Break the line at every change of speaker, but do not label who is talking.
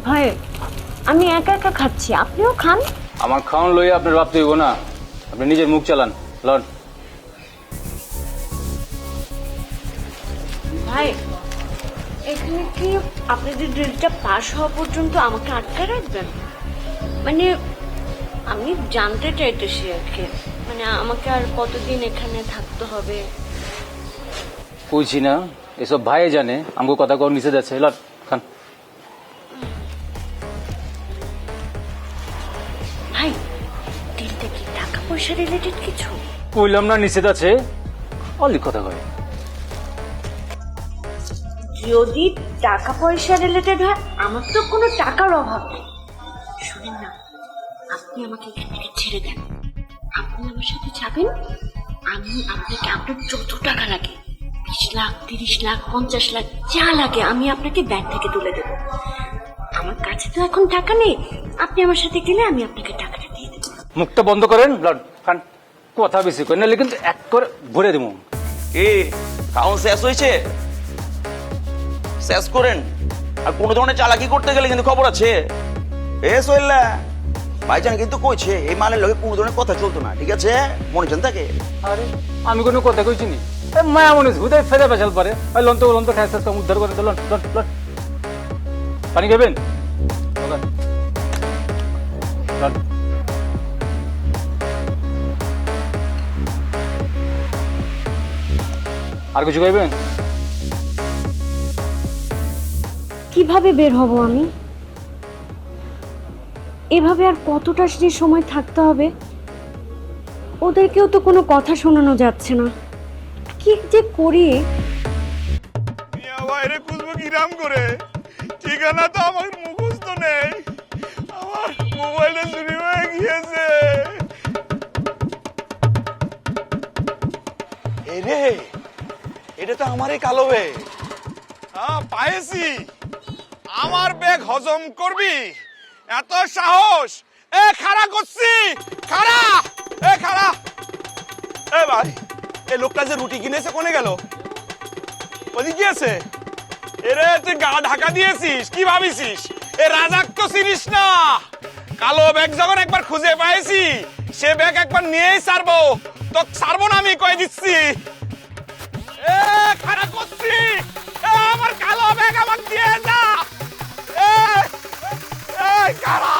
ভাই আমি একা একা খাচ্ছি, আপনিও খান।
আমার খাওয়ান লইয়া আপনার ভাবতে হইব না, আপনি নিজের মুখ চালান। লন।
ভাই এখানে কি আপনাদের ড্রিলটা পাস হওয়া পর্যন্ত আমাকে আটকে রাখবেন? মানে আমি জানতে চাইতেছি আর কি, মানে আমাকে আর কতদিন এখানে থাকতে হবে?
কইছি না এসব ভাই জানে, আমাকে কথা কর নিচে যাচ্ছে। লন খান।
ভাই ডিলটা কি টাকা পয়সা রিলেটেড কিছু?
কইলাম না নিচে যাচ্ছে, অলি কথা কয়।
যদি টাকা পয়সা রিলেটেড হয়, আমার তো কোনো টাকার অভাব নেই। শুনেন না, আপনি আমাকে এখান থেকে ছেড়ে দেন, আপনি আমার সাথে যাবেন, আমি আপনাকে আপনার যত টাকা লাগে 20 লাখ 30 লাখ 50 লাখ যা লাগে আমি আপনাকে ব্যাংক থেকে তুলে দেবো। আমার কাছে তো এখন টাকা নেই, আপনি আমার সাথে গেলে আমি আপনাকে টাকাটা দিয়ে দেবো।
মুখটা বন্ধ করেন, লন খান। কথা বেশি করেন নাহলে কিন্তু এক করে ভরে দেবো।
কি খাওন শেষ হয়েছে? শেষ করেন। আর কোনো ধরনের চালাকি করতে গেলে কিন্তু খবর আছে। এ সইল্লা ভাইজান কিন্তু কইছে এই মালের লগে কোনো ধরনের কথা চলতো না, ঠিক আছে? মনে জান থাকে।
আরে আমি কোনো কথা কইছি নি, মায়া মনে হুদায় ফেদা পেশাল পারে। লন তো খাই শেষ কম উদ্ধার করে। Loan loan loan. পানি খাবেন? লন। আর কিছু খাইবেন?
কিভাবে বের হব আমি? এভাবে আর কতটা যে সময় থাকতে হবে? ওদেরকেও তো কোনো কথা শোনানো যাচ্ছে না, কি যে করি।
বাইরে খুঁজবো কিরাম করে? ঠিকানা তো আমার মুখস্থ নেই, আমার মোবাইলটা চুরি হয়ে গিয়েছে। রে এটা তো আমারই কালো ব্যাগ। হ্যাঁ পাইছি, আমার ব্যাগ হজম করবি এত সাহস? এ খাড়া করছি, খাড়া, এ খাড়া। এ ভাই, এই লোকটা যে রুটি কিনেছে কোনে গেল? ওদিকে আছে। এরে তুই গা ঢাকা দিয়েছিস, কি ভাবিছিস এ রাজাক তো চিনিস না? কালো ব্যাগ যখন একবার খুঁজে পাইছি, সে ব্যাগ একবার নিয়েই ছাড়বো, তো ছাড়বো না আমি কয়ে দিচ্ছি। এ খাড়া করছি, এ আমার কালো ব্যাগ আমাকে দিয়ে যা। এ খাড়া।